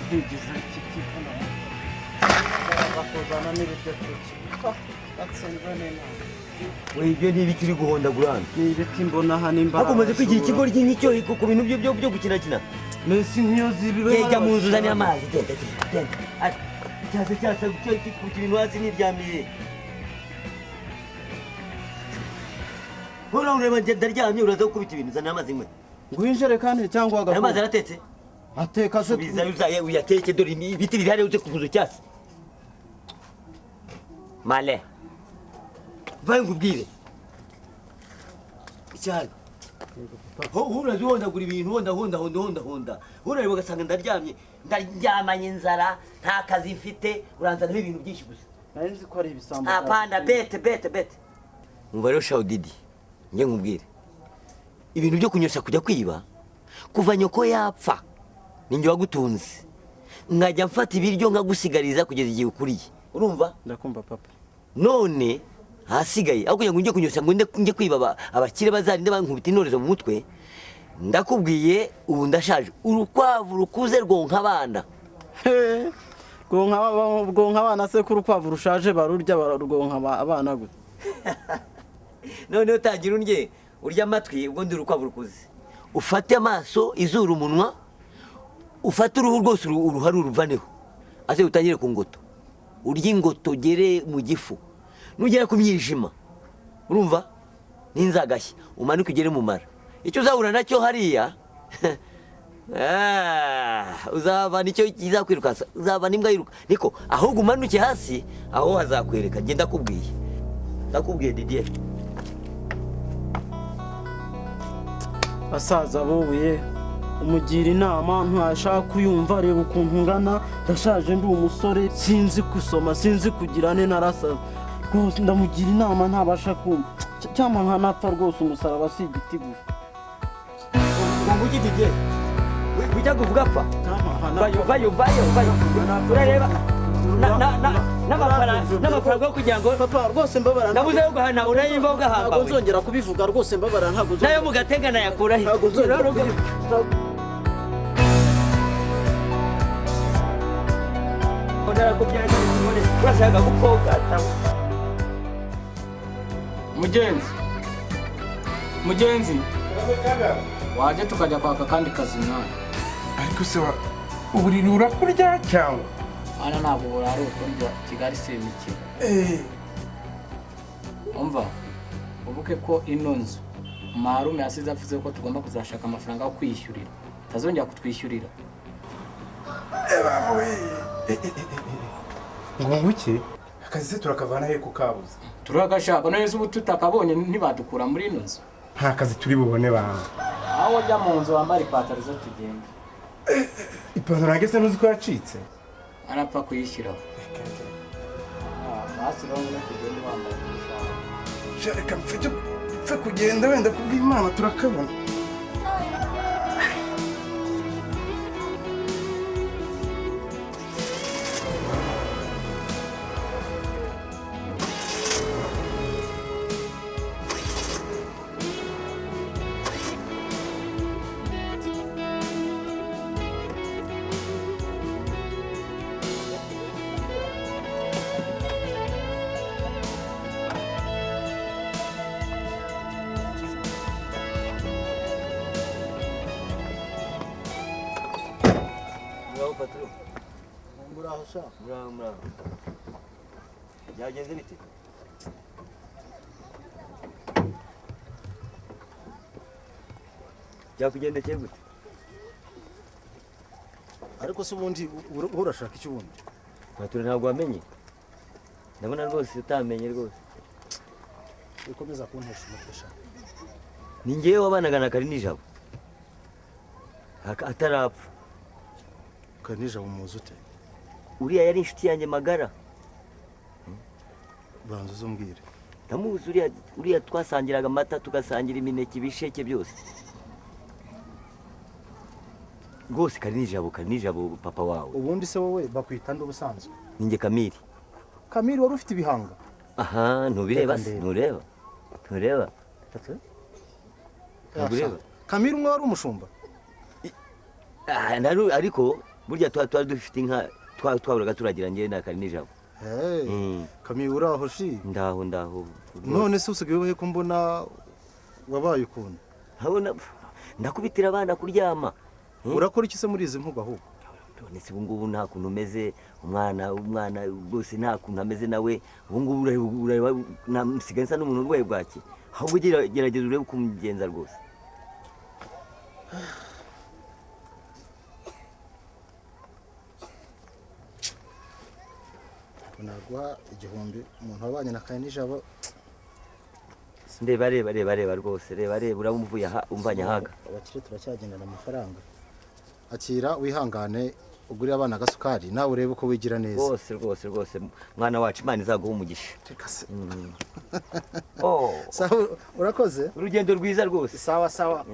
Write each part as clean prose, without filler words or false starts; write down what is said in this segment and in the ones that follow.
ntigize ikikivuna bakuzana n'ibiryo by'ikika batsinzwe n'inama we ibyo ni ibiki uri guhondagura hano ni ibiti mbona hano imbaraga hakomeje kwigira ikigoryi nk'icyo ku bintu byo gukinakina mbese nk'iyo ziriwe jya mu nzu uzanira amazi genda cyase ku bintu hasi n'iryamiye hora ureba ndaryamye uraza gukubita ibintu uzanira amazi nywe nguhe injerekani cyangwa agafu amazi aratetse ateka se uyateke dore ibiti biri hariya uje kuvuza icyatsi male vaye ngubwire icyari urazi uhondagura ibintu honda urareba ugasanga ndaryamanye inzara nta kazi mfite uranzanamo ibintu byinshi gusa nari nzi ko ari ibisambo apana bete umva rero shawudidi njye nkubwire ibintu byo kunyosha kujya kwiba kuva nyoko yapfa ninjye wagutunze nkajya mfata ibiryo nkagusigariza kugeza igihe ukuriye urumva ndakumva papa none hasigaye aho kugira ngo njye kunyosha ngo njye kwiba abakire bazarinde bankubita intorezo mu mutwe ndakubwiye ubu ndashaje urukwavu rukuze rwonka abana rwonka abana se ko urukwavu rushaje barurya bararwonka abana gute noneho utangira undye urya amatwi ubwo ndi urukwavu rukuze ufate amaso izuru umunwa ufate uruhu rwose uruhari uruvaneho ase utangire ku ngoto urya ingoto gere mu gifu nugera ku myijima urumva n'inzagashya umanuke ugere mu mara icyo uzahura nacyo hariya uzavana icyo kizakwirukansa uzavana imbwa yiruka niko ahubwo umanuke hasi aho hazakwereka njye ndakubwiye Didier basaza bobuye umugira inama ntashaka kuyumva reba ukuntu ngana ndashaje ndi umusore sinzi gusoma sinzi kugira ne narasa rwose ndamugira inama ntabasha kumva cyangwa nkanapfa rwose umusaraba si igiti gusa ngo ugi Didier ujya kuvuga apfa vayo urareba n'amafaranga yo kugira ngo papa rwose mbabara nabuze yo guhana urayimva ugahamba ntabwo nzongera kubivuga rwose mbabara ntabwo nayo mugatega nayakura he ntabwo nzongera urashaka gukoga mugenzi waje tukajya kwaka kandi kazi mwana ariko se uburiri urakurya cyangwa ana ntabwo burari ukurya Kigali si imikino umva ubuke ko ino nzu marume yasize avuze ko tugomba kuzashaka amafaranga yo kwishyurira tazongera kutwishyurira ngo nguki akazi se turakavana he kukabuza turagashaka neza ubu tutakabonye ntibadukura muri ino nzu nta kazi turi bubone banga aho wajya mu nzu wambara ipataro zo tugenda ipantaro yanjye se ntuzi ko yacitse arapfa kuyishyiraho hasi rero ngo tugende wambaye ishati reka mfe kugenda wenda kubw'Imana turakabona patro muraho sha muraho byagenze bite byakugendekeye gute ariko se ubundi urashaka iki ubundi patro ntabwo wamenye ndabona rwose utamenye rwose ukomeza kuntesha umutwe sha ni ngewe wabanaga na Karinijabo atarapfa Karinijabo umuzi ute uriya yari inshuti yanjye magara banza uzumbwire ndamuzi uriya twasangiraga amata tugasangira imineke ibisheke byose rwose Karinijabo papa wawe ubundi se wowe bakwita nde ubusanzwe ninjye Kamiri wari ufite ibihanga aha ntubireba se ntureba Kamiri umwe wari umushumba ariko burya twari dufite inka twaburaga turagira njye na kari nijabo. Kami uraho shi? Ndaho None se usigaye ubahe ko mbona wabaye ukuntu? Habona ndakubitira abana kuryama. Urakora iki se muri izi mpuga ahubwo? None se ubungubu nta kuntu umeze umwana rwose nta kuntu ameze nawe ubungubu urareba nsigaye nsa n'umuntu urwaye bwaki ahubwo gerageza urebe uko umugenza rwose. Naguha 1000 umuntu wabanye na Kani nijabo. Reba rwose reba uramvuye umvanye haga. Abakire turacyagendana amafaranga. Akira wihangane ugurira abana gasukari nawe urebe uko wigira neza. Rwose mwana wacu Imana izaguha umugisha. Tekase. Oh. Sawa urakoze? Urugendo rwiza rwose. Sawa.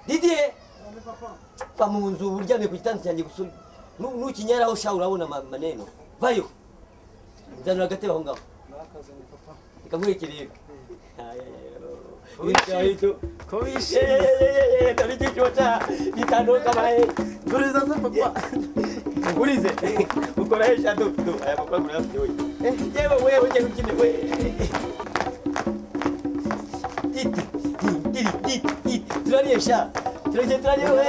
Didier va mu nzu uryamye ku gitanda cyanjye gusa nukinyaraho sha urabona maneno vayo nzanira agatebe aho ngaho ikamwekerera Guriza se papa. Gurize ukora hesha do aya papa gura afite we yewe wewe uje ukine we turariesha turariye we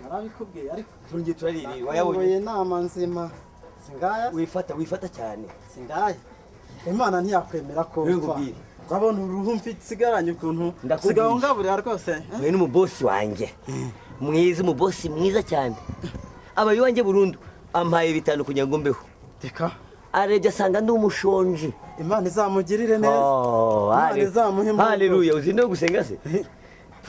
Narabikubwiye ariko turongeye turariri wayabonye inama nzima singaya wifata cyane singaya Imana ntiyakwemera ko Nkubwire. urabona uruhu mfite sigaranye ukuntu sigaho ngaburira rwose we n'umubosi wanjye mwiza umubosi mwiza cyane abaye wanjye burundu ampaye bitanu kugira ngo mbeho Teka arebye asanga ndi umushonji Imana izamugirire neza Imana izamuhe mu haleluya uzinde gusenga se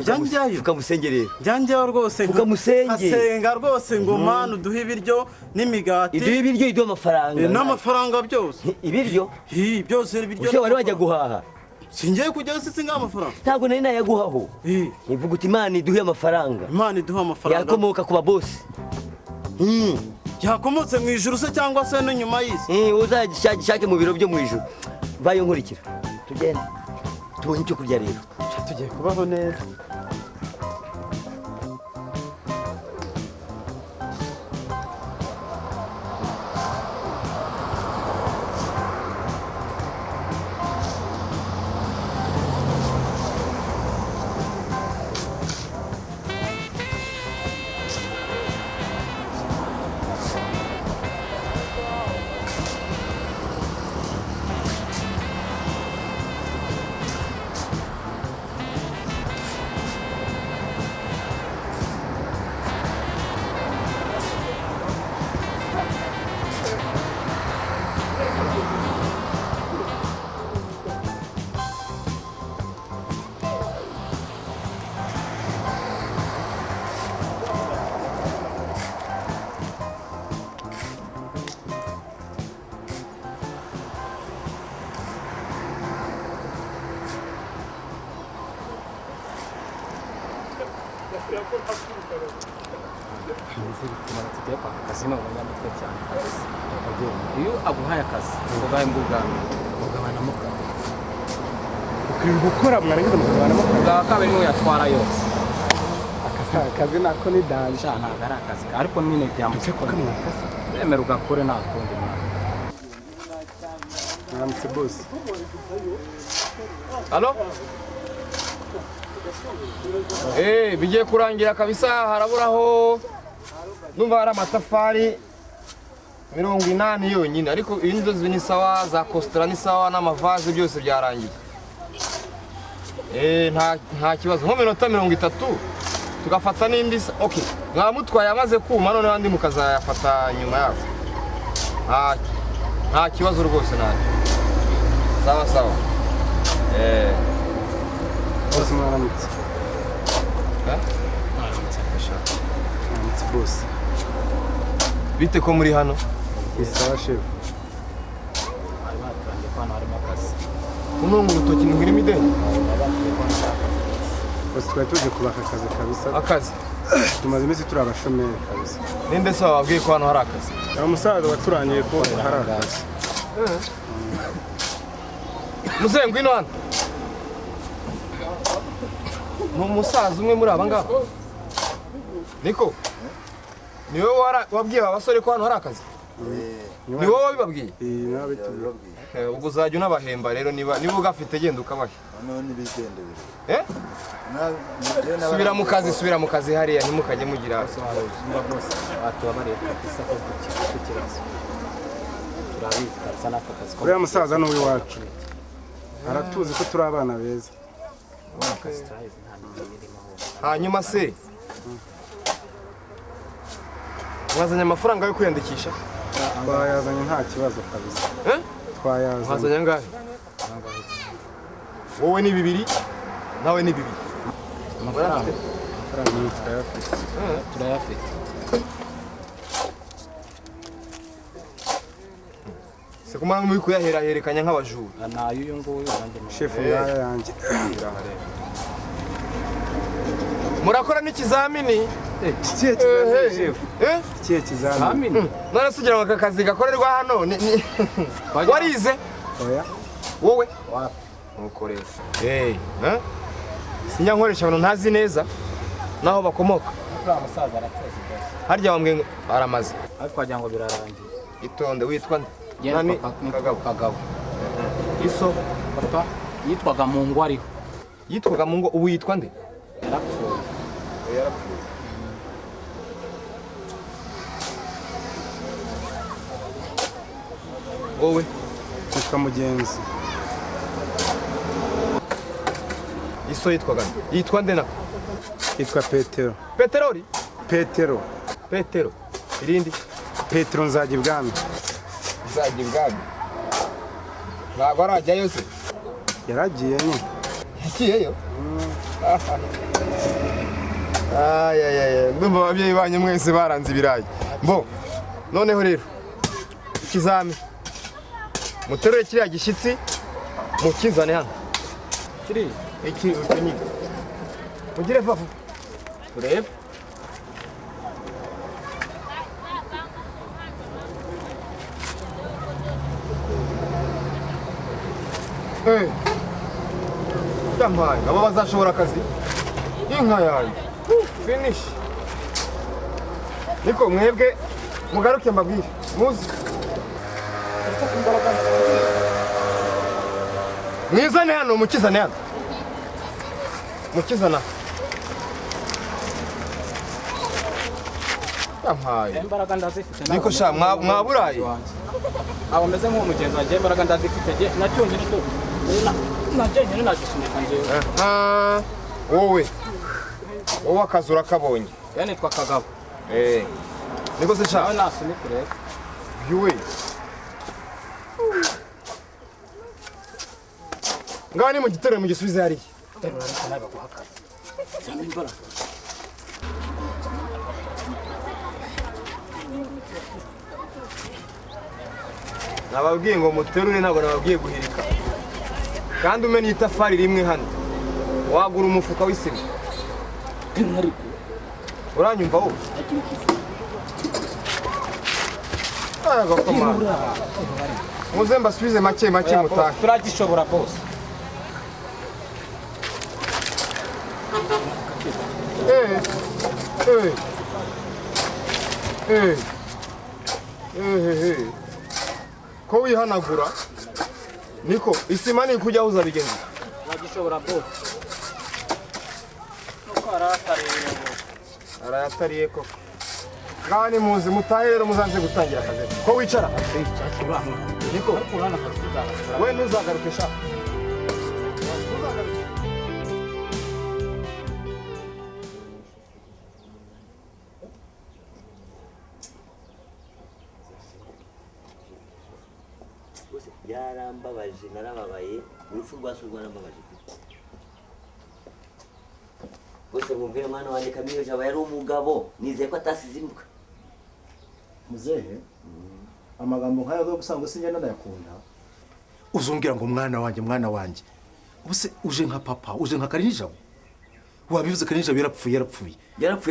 Janjyayo fukamusengerera Janjyayo rwose Fukamusenge. asenga rwose ngo Mana uduhe ibiryo n'imigati iduhe ibiryo iduhe amafaranga n'amafaranga byose ibiryo byose ibiryo ushe wari wajya guhaha singiye kujya singa amafaranga ntabwo nari nayaguhaho ivuga uti Imana iduhe amafaranga Imana iduhe amafaranga yakomoka ku babosi yakomotse mu ijuru se cyangwa se no nyuma y'isi uzagishake mu biro byo mu ijuru vayo nkurikira tugende tubonye icyo kurya rero tugiye kubaho neza tugiye kwaka akazi ni umunyamutwe cyane iyo aguhaye akazi ugahe mugabanamo kabiri ukwiye gukora mwarangiza mugabanamo ubwa kabiri niwe yatwara yose akazi nako ni danje ntabwo ari akazi ariko nyine byambutse ko ni akazi wemera ugakore nta kundi mwana mwaramutse boss Halo? Bigiye kurangira kabisa haraburaho numva hari amatafari 80 yonyine ariko inzozi ni sawa za kostra ni sawa n'amavaze byose byarangiye. Nta kibazo nko minota 30 tugafata n'indi okay mwamutwaye amaze kuma none andi mukazayafata nyuma yazo. Nta kibazo rwose naje. Sawa. boss mwaramutse boss bite ko muri hano isawa chef batangiye ko hano harimo akazi ununga urutoki ntuhira imideni boss twari tuje kubaka akazi kabisa akazi tumaze iminsi turi abashomeri kabisa ninde se wababwiye ko hano hari akazi umusaza waturangiye ko hari akazi muzehe ngwino hano ni umusaza umwe muri aba ngaba niko ni wowe wabwiye abasore ko hano hari akazi ni wowe wabibabwiye nawe tubibabwiye ubwo uzajya unabahemba rero niba ugafite genda ukabahe subira mu kazi hariya ntimukajye mugira batubabariye kabisa ko tukibazo turabizi kabisa n'aka kazi ko uriya musaza ni uw'iwacu aratuzi ko turi abana beza akazi turabizi nta n'irimo hanyuma se mwazanye amafaranga yo kwiyandikisha twayazanye nta kibazo kabisa twayazanye mwazanye angahe wowe ni 2 nawe ni 2 amafaranga turayafite turayafite se kumana muri kuyaheraherekanya nk'abajura nayo uyu nguyu nanjye chef yaya yanjye murakora n'ikizamini kiye kizamini chef kiye kizamini none sugira ngo akazi gakorerwa hano warize oya wowe nukorera sinya nkoresha abantu ntazi neza naho bakomoka umusaza arateze harya wambwe aramaze ariko wagira ngo birarangiye itonde witwa nani kagabo iso papa yitwaga Mungu ariho yitwaga Mungu ubu yitwa nde yarapfuye wowe yitwa Mugenzi iso yitwa nde nako yitwa Petero Petero irindi Petero nzajya ibwami ntabwo arajyayo se yaragiye nyine yagiyeyo ndumva ababyeyi banyu mwese baranze ibirayi mbo noneho rero ikizami muterure kiriya gishyitsi mukizane hano iki ukenyiga mugire vuba turebe Yampaye aba bazashobora akazi inka yanjye finish niko mwebwe mugaruke mbabwire muzi mwizane hano mukizane hano mukizana yampaye imbaraga ndazifite niko sha mwaburaye abo meze nk'umugenzi wagiye imbaraga ndazifite nacyonje nito najenye nagisunika njewe wowe akazi urakabonye yani twa kagabo niko se sha nasuni kureba yuwe ngani mu gitero mu gisubize hariya nababwiye ngo muterure ntabwo nababwiye guhirika kandi umenye itafari rimwe hano wagura umufuka w'isima uranyumva wowe ego komanda muze mbasubize make make mutahe turagishobora bose ko wihanagura niko isima ni kujya uza bigenza turagishobora bose nuko arayatariye koko ngani muzi mutahe rero muzanze gutangira akazi ko wicara niko we ntuzagaruke sha byarambabaje narababaye urupfu rwaso rwarambabaje bose mubwire mwana wanjye Kamille Jabo yari umugabo nizeye ko atasize imbwa muzehe amagambo nk'ayo yo gusanga sinyana ndayakunda uzumbwira ngo mwana wanjye ubuse uje nka papa uje nka Kamille Jabo wabivuze Kamille Jabo yarapfuye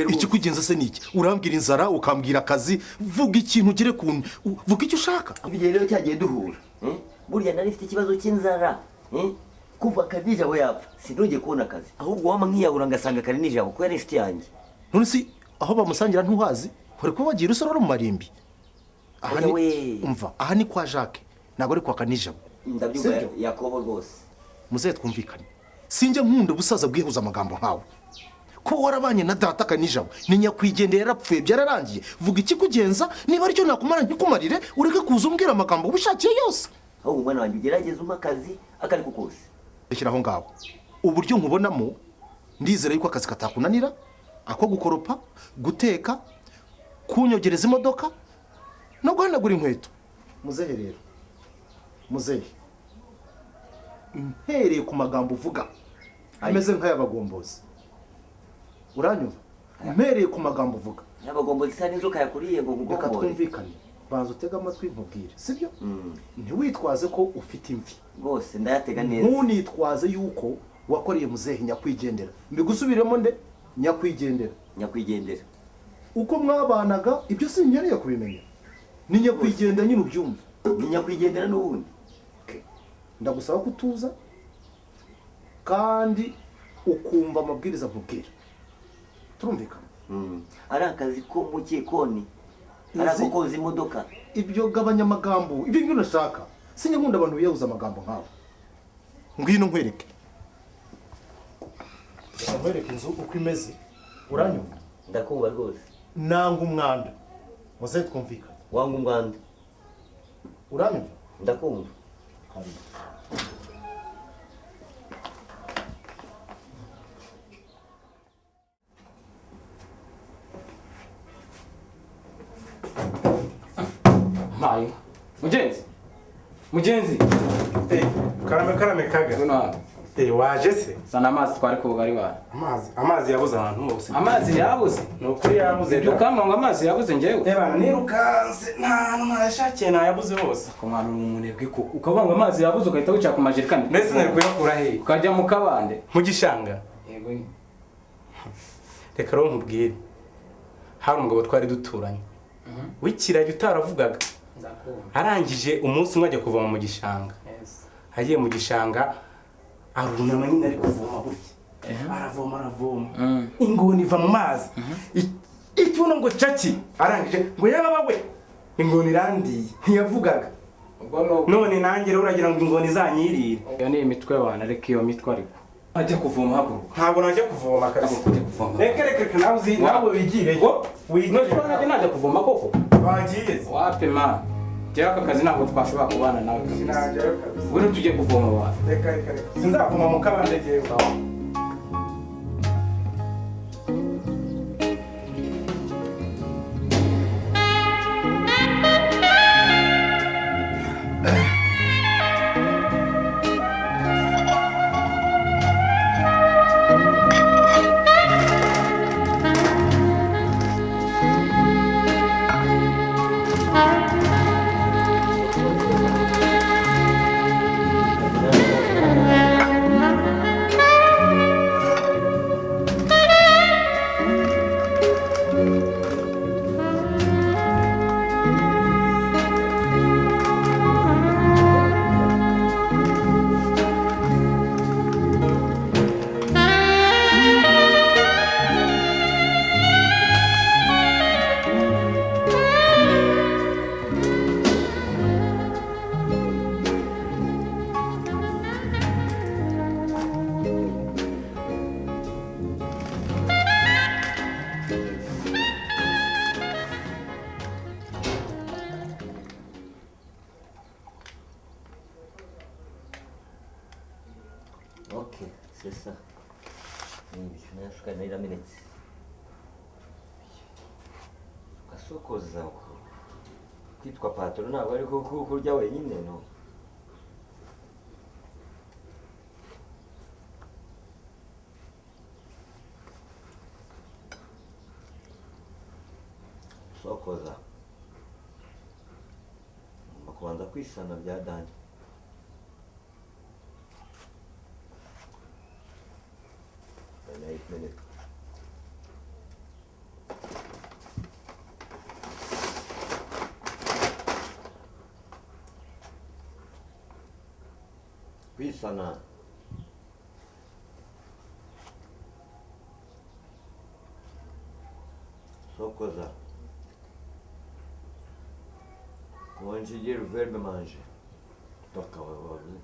iki kugenza se niki urambwira inzara ukambwira akazi vuga ikintu ugire kuntu vuga icyo ushaka ibyo rero cyagiye duhura burya nari mfite ikibazo cy'inzara kuva Kamille Jabo yapfa sinongeye kubona akazi ahubwo wama nkiyahura ngasanga Kamille Jabo ko yari inshuti yanjye none si aho bamusangira ntuhazi uri ko bagira usoro mu marimbi aha ni kwa Jacques ntabwo ari kwa Kamille Jabo ndabyumva Yakobo rwose muzehe twumvikane sinjye nkunda ubusaza bwihuza amagambo nkawe ko warabanye na data Kamille Jabo ni nyakwigendera yarapfuye byararangiye vuga iki kugenza niba aricyo nakumara nkikumarire ureke kuza umbwira amagambo ubishakiye yose ahubwo mwana wanjye ugerageze umpa akazi akari ko kose rekera aho ngaho uburyo nkubonamo ndizera yuko akazi katakunanira ako gukoropa guteka kunyogereza imodoka no guhanagura inkweto muzehe rero muzehe mpereye ku magambo uvuga ameze nk'ay'abagombozi uranyumva mpereye ku magambo uvuga y'abagombozi isa n'inzoka yakuriye ngo reka twumvikane banza utega amatwi nkubwire sibyo ntiwitwaze ko ufite imvi rwose ndayatega neza ntunitwaze yuko wakoreye muzehe nyakwigendera mbigusubiremo nde nyakwigendera uko mwabanaga ibyo sinkeneye kubimenya ni nyakwigendera nyine ubyumva ni nyakwigendera n'ubundi ndagusaba ko utuza kandi ukumva amabwiriza nkubwira turumvikana ari akazi ko mu kikoni ari ako koza imodoka ibyo gabanya amagambo ibyo ngibyo nashaka sinjya nkunda abantu biyahuza amagambo nkawe ngwino nkwereke inzu uko imeze uranyumva ndakumva rwose nanga umwanda muzehe twumvikana wanga umwanda uranyumva ndakumva Mayo. Mugenzi. Karame kaga. None. Waje se? Sana amazi twari kubugari wa. Amazi yabuze ahantu hose. Amazi yabuze. Nukuri yabuze. Dukamba ngo amazi yabuze ngewe. Bana nirukanse ntashakiye nayabuze hose. Komwana umunebwe ko ukabanga amazi yabuze ukahita wica ku majerikani. Mbese nari kuyakura he? Ukajya mu kabande. Mu gishanga. Yego. Reka ro nkubwire. Hari umugabo twari duturanye. Wikirajye utaravugaga. Arangije umunsi umwe ajya kuvoma mu gishanga. Hagiye mu gishanga arunama nyine ari kuvoma burya. Aravoma. Ingoni iva mu mazi. Icyuno ngo caki. Arangije ngo yaba we. Ingoni irandiye ntiyavugaga. None nanjye rero uragira ngo ingoni zanyirire. Iyo ni imitwe wana reka iyo mitwe ariko. Ajya kuvoma haguruka. Ntabwo najya kuvoma akazi. Reka nawe wigire. None najya kuvoma koko. Wagiye. Wape man. Jya aka kazi ntabwo twashobora kubana nawe kabisa. Uri tujye kuvoma wa. Reka. Sinzavoma mu kabande jewe. Okay, c'est ça. Nashuka naramenetse. Ugasokoza uko. Kwitwa patoro ntabwo ari ko kurya wenyine no. Sokoza. Kubanza kwisana bya dani. An 8 minute. Kwisana. Sokoza. Conjuguer o verbo manger. Toca o verbo.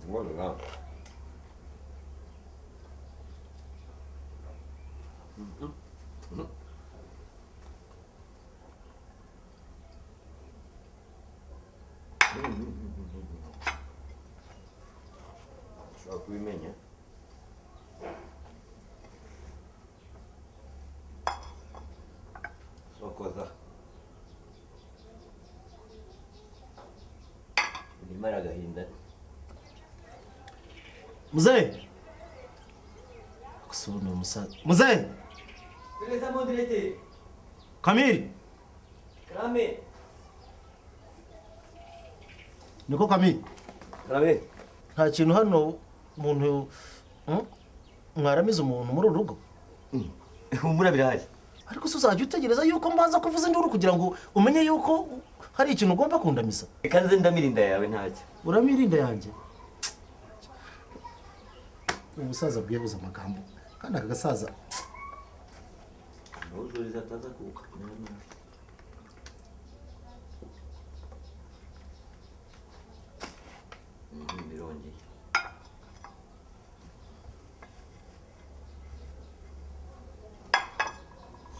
Muito legal. Só pimenha. Só coisa. Nimara gahinda. Muzehe kusubona umusaza muzehe Beleza, Mondrete. Kamili Krame. niko Kamili Krame. nta kintu hano umuntu mwaramize umuntu muri uru rugo Humura birahari. ariko se uzajya utegereza yuko mbanza kuvuza induru kugira ngo umenye yuko hari ikintu ugomba kundamisa Reka nze ndamirinda yawe ntacyo. uramirinda yanjye umusaza bwibuza amagambo kandi aka gasaza Ntuzuriza ataza kuka. Birongeye.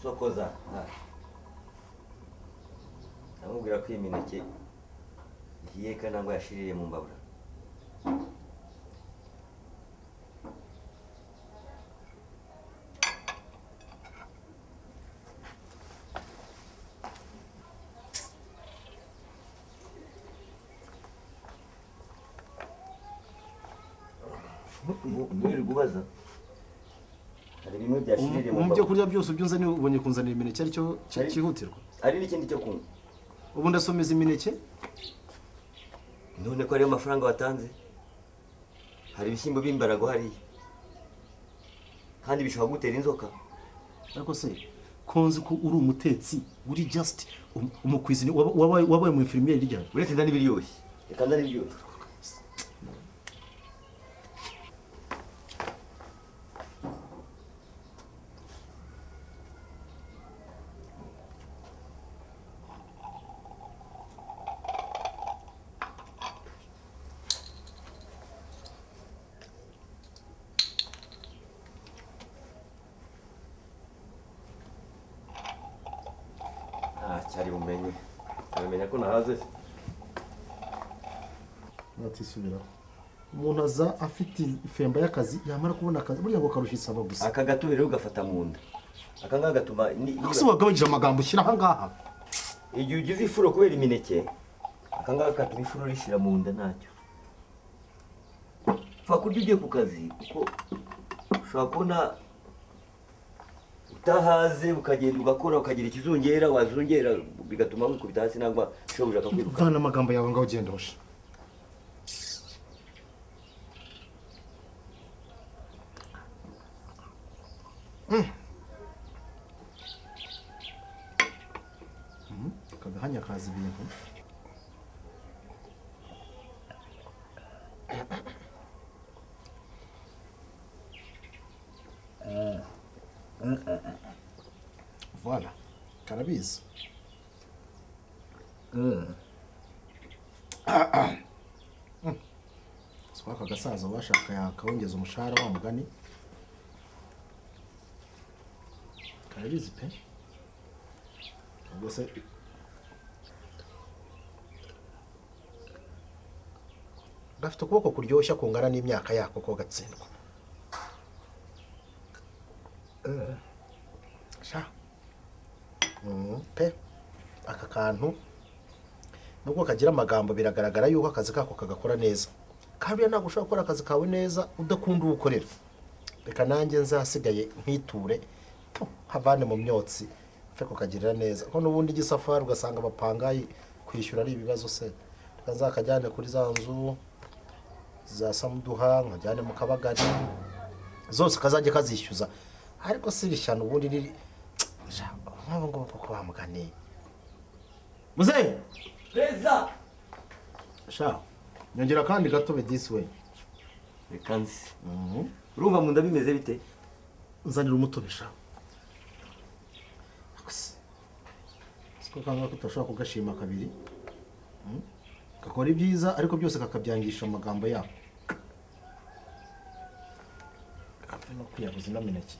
Sokoza. Ndamubwira ko iyi mineke ihiye kandi ngo yashiririye mu mbabura. Mwiri gubaza. Hari bimwe byashiririye mu mu byo mbabura. kurya byose ubyunze ni ubonye kunzanira imineke ari cyo cyihutirwa Hari n'ikindi cyo kunywa. ubu ndasomeza imineke None ko ariyo mafaranga watanze. Hari ibishyimbo b'imbarago hariya. Kandi bishobora gutera inzoka. ariko se konzi ko uri umutetsi uri just umukwizini wabaye mu infirmiere ryari Uretse ndani biryoshye. Reka ndani biryoshye. Cyari bumenye. Abimenya ko nahaze. natisubiraho umuntu aza afite ifemba y'akazi yamara kubona akazi burya ngo karushya isaba gusa Aka gato rero gafata mu nda. Aka ngaka gatuma ese wagabanyije amagambo ushyira aha ngaha igihe ugize ifuro kubera imineke, aka ngaka gatuma ifuro rishira mu nda ntacyo. Pfa kurya ugiye ku kazi kuko ushobora kubona utahaze ukagenda ugakora ukagira ikizungera wazungera bigatuma wikubita hasi nangwa shobuja akakwiruka. vana amagambo yawe ngaho ugenda hosha akagahanya kaza ibintu voilà karabizi aka gasaza washaka yakawongeza umushahara wa mugani karabizi pe ubwo se gafite ukuboko kuryoshya kungana n'imyaka yako ko gatsindwa. Sha pe aka kantu nubwo kagira amagambo biragaragara yuko akazi kako kagakora neza. Kandi ntabwo ushobora gukora akazi kawe neza udakunda uwukorera. Reka nanjye nzasigaye nkiture havane mu myotsi mfe kukagirira neza. Ko n'ubundi igisafari ugasanga abapangayi kwishyura ari ibibazo se. Reka nzakajyane kuri za nzu za Samuduha nkajyane mu Kabagari zose kazajya kazishyuza. Ariko sirishyana ubundi riri nk'abo ngo koko bamuganiye. Muzehe Beza. Sha nyongera kandi gatobe this way. Reka nzi. Urumva mu nda bimeze bite? Nzanira umutobe sha. Siko kanga kutashobora kugashima kabiri. Gakora ibyiza ariko byose kakabyangisha amagambo yako. Kapfe no kwiyabuza inameneke.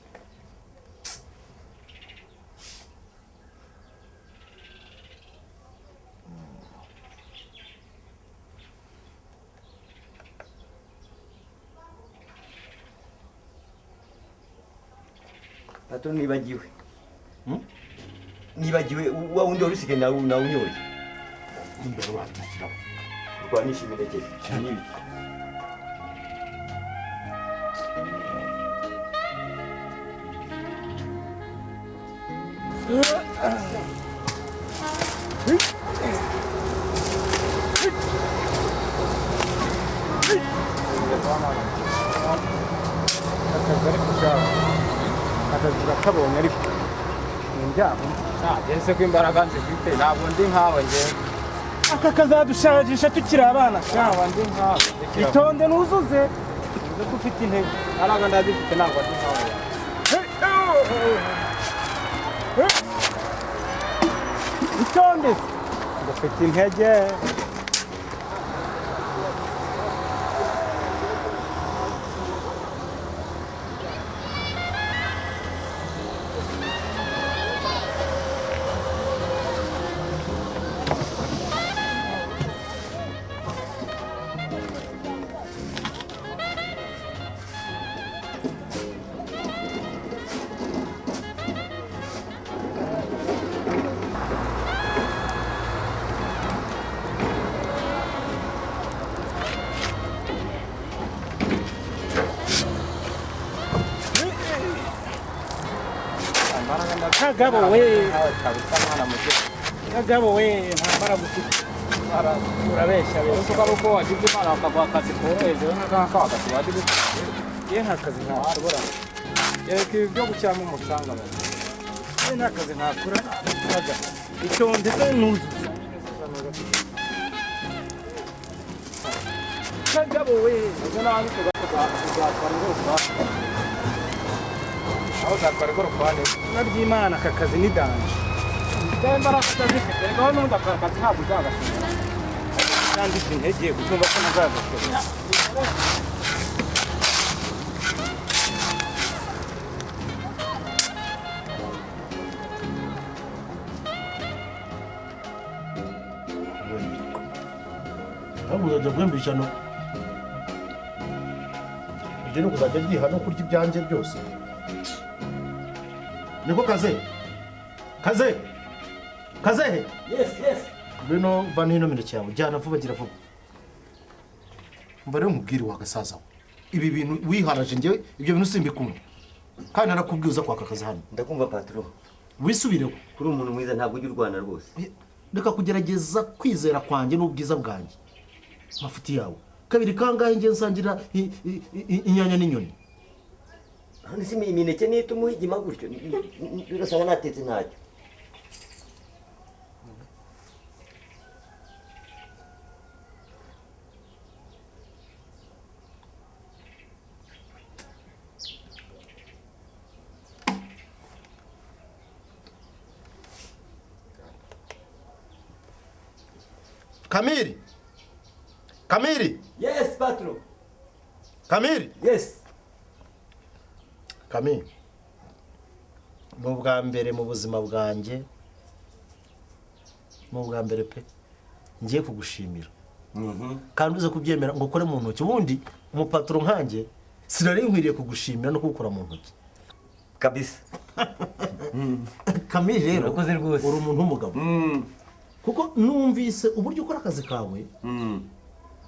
Pato nibagiwe. Nibagiwe wa wundi warusike na unyoye. Imbere watukira. Rwanisha imineke. Nibi. Akazari kushaka. Akazi kabonye ariko njyabo ese ko imbaraga nzifite ntabwo ndi nkawe nge aka kazadushagisha tukiri abana ntabwo ndi nkawe itonde nuzuze uze ko ufite intege araga ndazifite ntabwo ndi nkawe itonde ufite intege kagabo we kabisa mwana muto kagabo we ntambara gufite urabeshya be uko ari uko wagize imana bakaguha akazi koroheje nk'aka wagati wagize ye nta kazi ntakora yereka ibi byo gushyiramo umucanga ye nta kazi ntakora itonde se nuzuze kagabo we ejo nawe uzatwara ingorofani aho uzatwara ingorofani naryimana aka kazi ni danje Dai imbaraga utazifite reka n'undi akora akazi ntabwo uzagashobora kandi intege ukumva ko ntazagashobora Ahubwo uzajya guhembesha no. Ibyo ni kuzajya byiha no kurya ibyanjye byose. Niko kaze. Kaze. Kaze. Yes. Bino vana hino mineke yawe jyana vuba gira vuba. Mba rero nkubwire wa gasaza we. Ibi bintu wiharaje njyewe ibyo bintu simbikunda. Kandi narakubwiza kwaka kazi hano. Ndakumva patro. Wisubireho. Kuri umuntu mwiza ntabwo ujya urwana rwose. Reka kugerageza kwizera kwanjye n'ubwiza bwanjye. Mafuti yawe. Kabiri kangahe nge nsangira inyanya n'inyoni. Hano si imineke niyo ituma uhigima gutyo. Urasanga natetse ntacyo. Kamiri. Yes, patro. Kamiri. Yes. Kamiri. Mu bwa mbere mu buzima bwanjye mu bwa mbere pe ngiye kugushimira kandi uze kubyemera ngo ukore mu ntoki ubundi umupaturo nkanjye sinari nkwiriye kugushimira no kuwukora mu ntoki kabisa. Kamili rero Urakoze rwose. uri umuntu w'umugabo kuko numvise uburyo ukora akazi kawe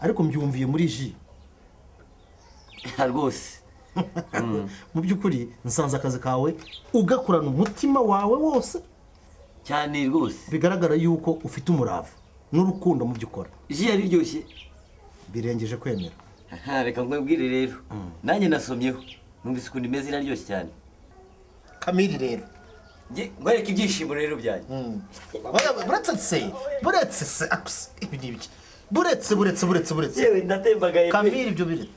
ariko mbyumviye muri ji rwose. mu by'ukuri nsanze akazi kawe ugakorana umutima wawe wose cyane rwose. bigaragara yuko ufite umurava n'urukundo mu byo ukora Ji yari iryoshye. birengeje kwemera Reka nkwibwire rero. Nanjye nasomyeho. Numvise ukuntu imeze iraryoshye cyane. Kamili rero Ngwereke ibyishimo rero byanjye. buretse se ibi ni ibiki buretse Yewe ndatembagaye. Kamili ibyo biri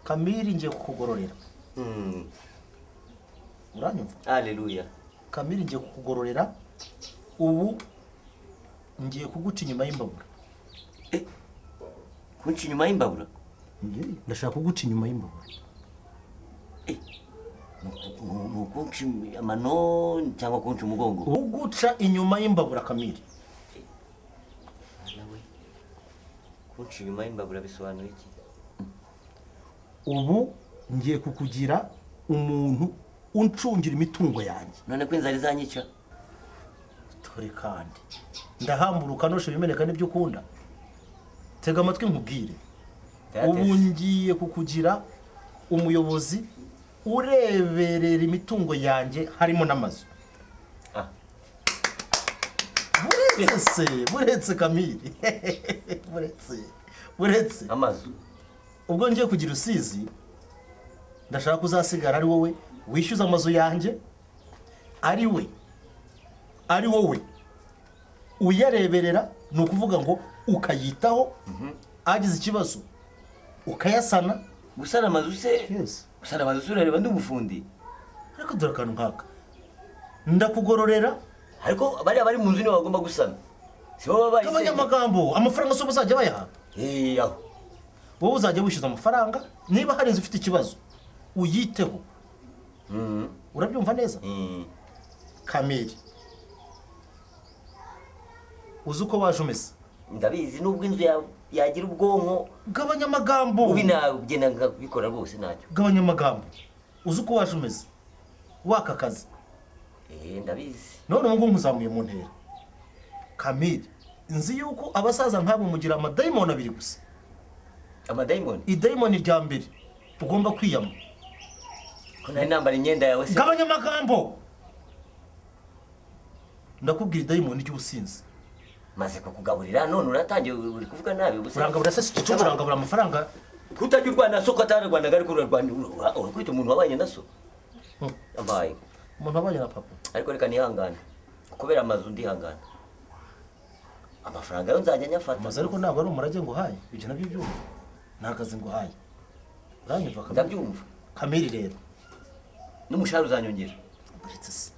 Kamili ngiye kukugororera uranyumva Haleluya. Kamili ngiye kukugororera ubu ngiye kuguca inyuma y'imbabura Kunca inyuma y'imbabura? ndashaka kuguca inyuma y'imbabura Kunca amano cyangwa kunca umugongo? uguca inyuma y'imbabura Kamili Kunca inyuma y'imbabura bisobanuye iki? ubu ngiye kukugira umuntu uncungira imitungo yanjye None ko inzara izanyica? tore kandi ndahamburuka noshe bimeneka n'ibyo ukunda tega amatwi nkubwire ubu ngiye kukugira umuyobozi ureberera imitungo yanjye harimo n'amazu buretse Kamili buretse amazu. ubwo ngiye kugira usizi ndashaka kuzasigara ari wowe wishyuza amazu yanjye ari wowe uyareberera ni ukuvuga ngo ukayitaho agize ikibazo ukayasana Gusana amazu se? Gusana amazu se urareba ndi umufundi? ariko dore akantu nkaka ndakugororera Ariko bariya bari mu nzu nibo bagomba gusana. Si bo baba bayisenya. abanyamagambo amafaranga so bazajya bayaha Aho. wowe uzajya wishyuza amafaranga niba hari inzu ifite ikibazo uyiteho urabyumva neza Kamili uzi uko waje umeze Ndabizi nubwo inzu yagira ubwonko gabanya amagambo ubi nagenda nkabikora rwose ntacyo. gabanya amagambo uzi uko waje umeze waka kazi Ndabizi. none ubu ngubu nkuzamuye mu ntera Kamili nzi yuko abasaza nk'abo mugira amadayimoni abiri gusa Amadayimoni? idayimoni rya mbere ugomba kwiyama Ko nari nambara imyenda yawe se? gabanya amagambo ndakubwira idayimoni ry'ubusinzi Maze kukugaburira none uratangiye uri kuvuga nabi ubuse. urangabura se icyo urangabura amafaranga Kutajya urwana so ko atararwanaga ariko urarwana urakwita umuntu wabanye na so. Ambaye. umuntu wabanye na papa Ariko reka nihangane. Kubera amazu ndihangana. Amafaranga yo nzajya nyafata. amazu ariko ntabwo ari umurage ngo uhaye ibyo nabyo byumva nta kazi ngo uhaye uranyumva Kamili Ndabyumva. Kamili rero N'umushahara uzanyongera. uretse se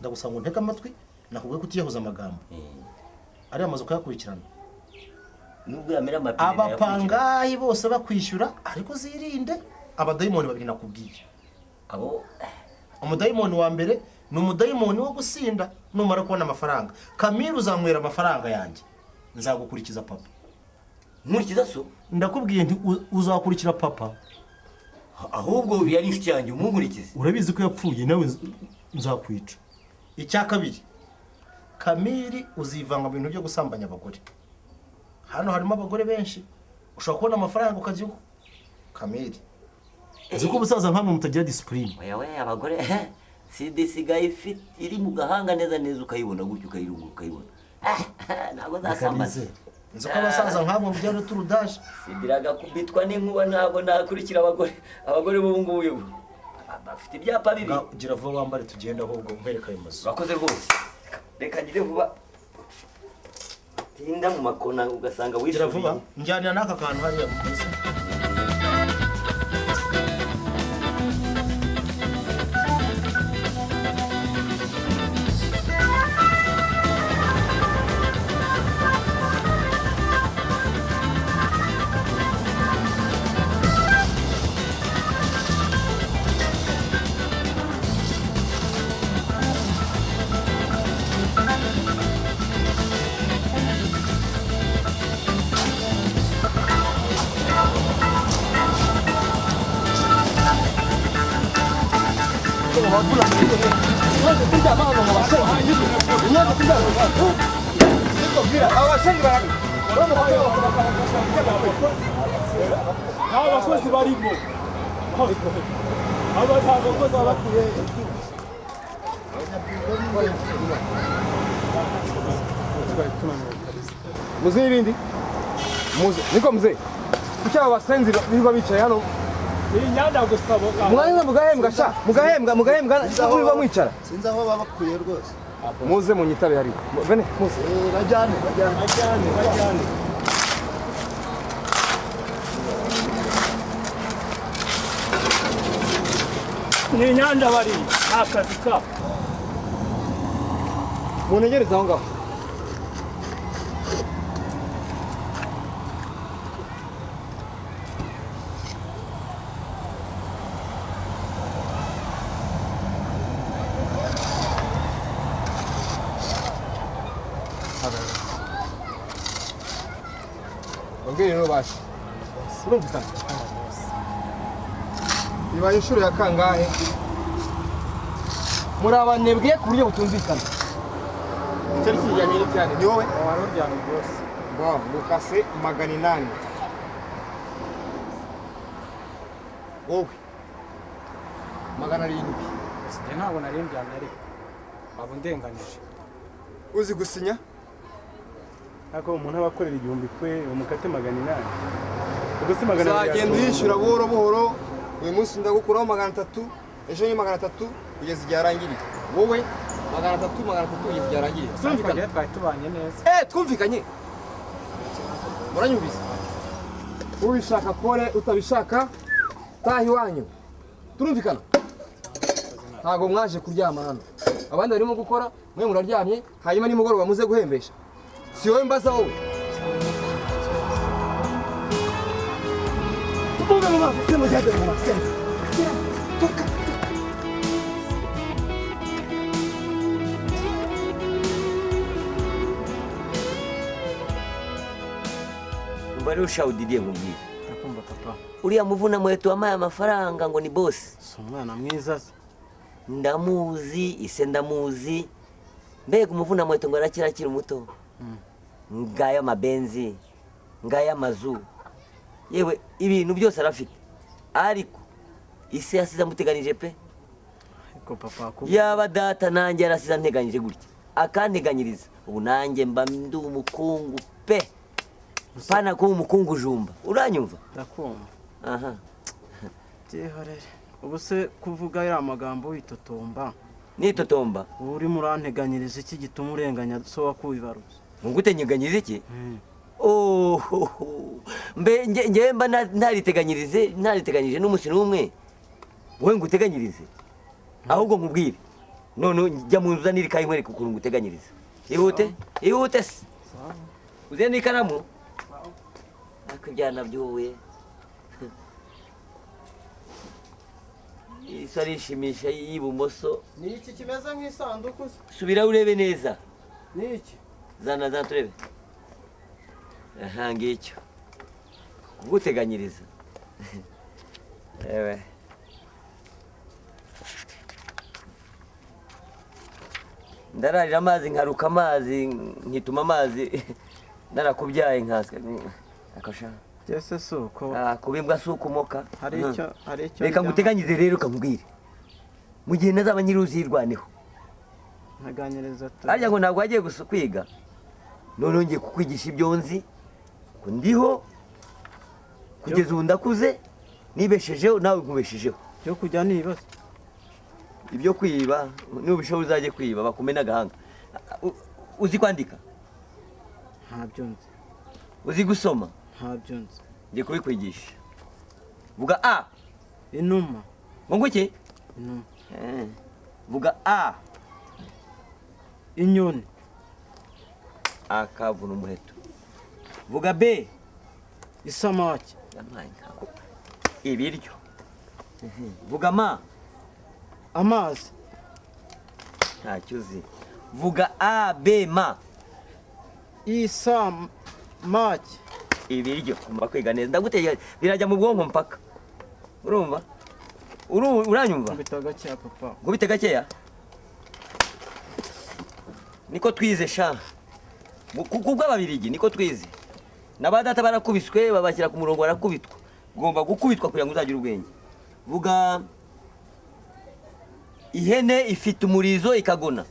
ndagusaba ngo ntege amatwi nakubwiye ko utiyahuza amagambo ariya mazu ukayakurikirana Nubwo yamera amapine. abapangayi bose bakwishyura ariko zirinde abadayimoni babiri nakubwiye Abo umudayimoni wa mbere ni umudayimoni wo gusinda numara kubona amafaranga Kamili uzanywera amafaranga yanjye nzagukurikiza papa nkurikiza so? ndakubwiye nti uzakurikira papa Ahubwo yari inshuti yanjye umunkurikize. urabizi ko yapfuye nawe nzakwica icya kabiri Kamili uzivanga mu bintu byo gusambanya abagore hano harimo abagore benshi ushobora kubona amafaranga ukajya Kamili uzi ko ubusaza nkamwe mutagira disipurine Oya abagore sida isigaye iri mu gahanga neza ukayibona gutyo ukayirunga ukayibona. Ntabwo zasambana. nzi ko abasaza nkamwe mubyaro turudaje Sibiraga kubitwa n'inkuba ntabwo nakurikira abagore b'ubu ngubu bafite ibyapa bibi. gira vuba wambare tugenda ahubwo nkwereka ayo mazu Urakoze rwose. Reka ngire vuba. Tinda mu makona ugasanga gira vuba wisubiye. njyanira n'aka kantu hariya mu kazi abakozi barimo aba ntabwo bakozi bakwiye muze ibindi muze niko muze kuki aba basenzi birirwa bicaye hano iyi nyanda gusaba mwanya mugahembwa sha mugahembwa birirwa mwicara sinzi aho baba bakwiye rwose muze munyitabe hari bene muze bajyane ni nyanda bari akazi ka munegereza aho ngaho Bambwire rero basi urumvikana ibaye inshuro ya kangahe muri abanebwe ku buryo butumvikana icyari kijyanye n'icyane ni wowe wari uryamye rwose wow mukase 800 wowe 700 njye ntabwo nari ndyamye ariko abo ndenganije uzi gusinya ariko umuntu aba akorera igihumbi kwe umukate 800 ubwo si 800 uzagenda uyishyura buhoro buhoro uyu munsi ndagukuraho 300 ejo ni 300 kugeza igihe arangiriye wowe 300 kugeza igihe arangiriye twumvikanye twari tubanye neza twumvikanye muranyumvise ubishaka kore utabishaka taha iwanyu turumvikana ntabwo mwaje kuryama hano abandi barimo gukora mwe muraryamye hanyuma nimugoroba muze guhembesha si wowe mbaza wowe umva rero ushawudidiye nkubwire ndakumva papa uriya muvuna mwetu wampaye amafaranga ngo ni bosi si umwana mwiza se ndamuzi ise ndamuzi mbega umuvuna mwetu ngo arakiri muto ngaya amabenzi ngaya amazu yewe ibintu byose arafite ariko ise yasize amuteganije pe ariko papa yaba data nanjye yarasize anteganyije gutya akanteganyiriza ubu nanjye mba ndi umukungu pe pana kuba umukungu jumba uranyumva ndakumva aha byihorere ubu se kuvuga ya magambo witotomba nitotomba ubu urimo uranteganyiriza iki gituma urenganya so wakubibarutse ngutenyeganyiriza iki mbe ngewe mba ntariteganyirije n'umunsi n'umwe wowe nguteganyirize ahubwo nkubwire none jya mu nzu uzanire ikayi nkwereke ukuntu nguteganyiriza ihute se uziye n'ikaramu ariko ibyana by'ubuye isi arishimisha y'ibumoso ni iki kimeze nk'isanduku se subira urebe neza ni iki zana turebe aha ngicyo kuguteganyiriza ewe ndararira amazi nkaruka amazi nkituma amazi narakubyaye nkaswe akasha byose si uko kubimbwa si ukumoka hari icyo reka nguteganyize rero ukamubwire mu gihe nazaba nyiri uzirwaneho nteganyiriza harya ngo ntabwo wagiye kwiga none ngiye kukwigisha ibyo nzi ko ndiho kugeza ubu ndakuze nibeshejeho nawe nkubeshejeho byo kujya nibaza ibyo kwiba nubishoboye uzajye kwiba bakumena agahanga uzi kwandika ntabyo nzi uzi gusoma ntabyo nzi ngiye kubikwigisha vuga a inuma ngo iki inuma vuga a inyoni akavuna umuheto vuga b isamaki ibiryo vuga ma amazi ntacyo uzi vuga a b ma isamaki ibiryo umva kwiga neza ndagutegeka birajya mu bwonko mpaka urumva uranyumva Nkubita gakeya papa. ngubite gakeya niko twize sha kubw'ababirigi niko twize n'abadata barakubiswe babashyira ku murongo barakubitwa ugomba gukubitwa kugira ngo uzagire ubwenge vuga ihene ifite umurizo ikagona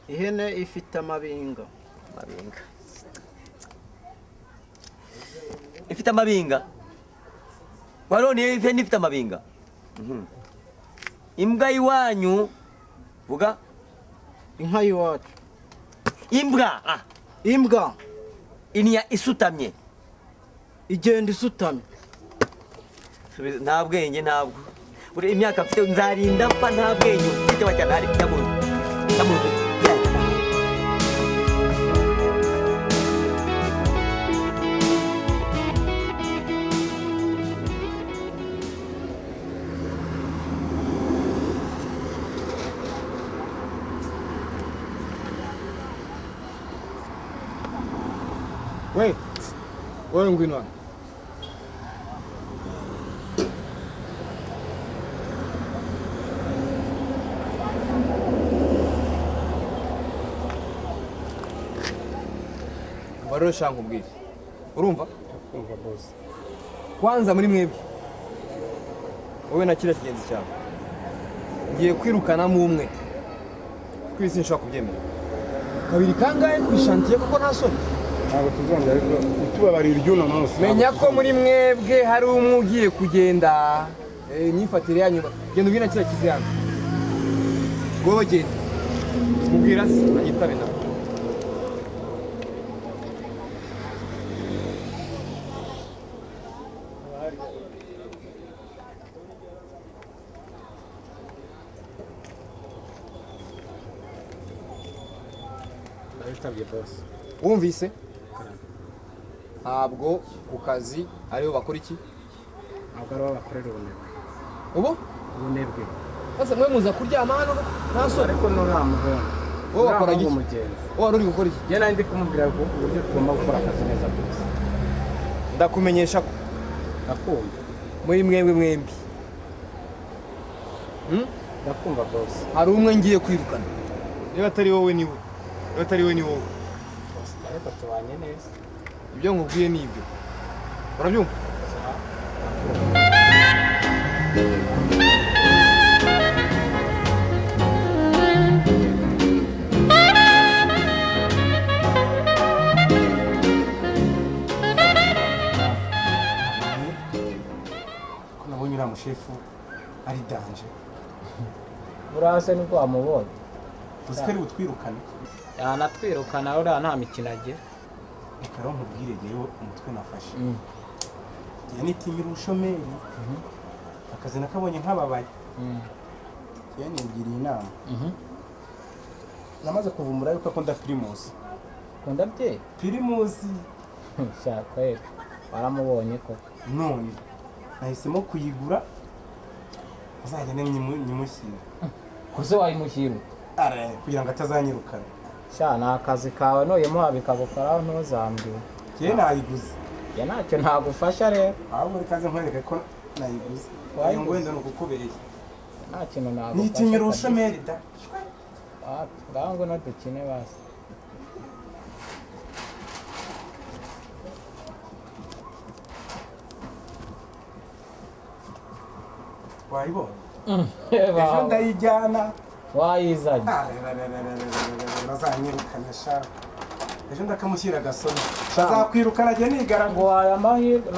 Ihene ifite amabinga. ifite amabinga waroni ihene ifite amabinga imbwa y'iwanyu vuga Inka y'iwacu. imbwa Imbwa iniya isutamye igenda isutamye. nta bwenge ntabwo buri imyaka mfite nzarinda mfa nta bwenge ufite wacyana hari ndamuzi Wewe ngwino hano. Baroro shangu mbwira. Urumva? Umva boss. Kwanza muri mwebwe. Wowe na kira kigenzi cyawe. Ngiye kwirukana mu umwe. Kwisi nshaka kubyemera. Kabiri kangahe kwishantiye kuko nta soni. Ntabwo tuzongera ariko tubabarira iry'uno munsi. Menya ko muri mwebwe hari umwe ugiye kugenda. Imyifatire yanyu genda ubwira kira kiziyana. Wowe genda. Mubwira se anyitabe nawe. Ndabitabye boss. Wumvise? Ntabwo ku kazi aribo bakora iki? Ntabwo ari bakorera ubunebwe. Ubu? Ubunebwe. Ese mwe muza kuryama hano nta soni. Ariko no nta mugabo. Wowe wakora iki? Umugenzi. Wowe uri gukora iki? Njye nandi kumubwira ko uburyo tugomba gukora akazi neza byose. Ndakumenyesha ko Ndakumva. muri mwembi mwembi. Ndakumva boss. Hari umwe ngiye kwirukana. Niba atari wowe ni we. Niba atari we ni wowe. Ariko tubanye neza. Ibyo nkubwiye ni ibyo. Urabyumva? ko nabonye uriya mushefu ari danje Urase niko wamubonye. uzi ko ari butwirukane Yanatwirukana uriya nta mikino agira. reka rero nkubwire rero umutwe nafashe njye nitinyira ubushomeri akazi nakabonye nk'ababaye njye nigiriye inama namaze kuvumbura yuko akunda pirimusi Kunda bye? pirimusi Shaka ye. Waramubonye ko. none nahisemo kuyigura azajya nyimushyira Kuze wayimushyira. kugira ngo atazanyirukana Sha na akazi kawe noye muhabi kabukaraho ntuzambwira. njye nayiguze Ya ntacyo ntagufasha rero. ahubwo rekaze nkwereke ko nayiguze Wayiguze? ayo ngwenda ni ukukubeshya Nta kintu nagufasha. nitinyira ubushomeri da Ngaho ngo dukine basi. wayibonye ejo ndayijyana Wayizanye. bazanyirukana sha ejo ndakamushyira agasoni azakwirukana ajya nigaragura Ngo waya amahirwe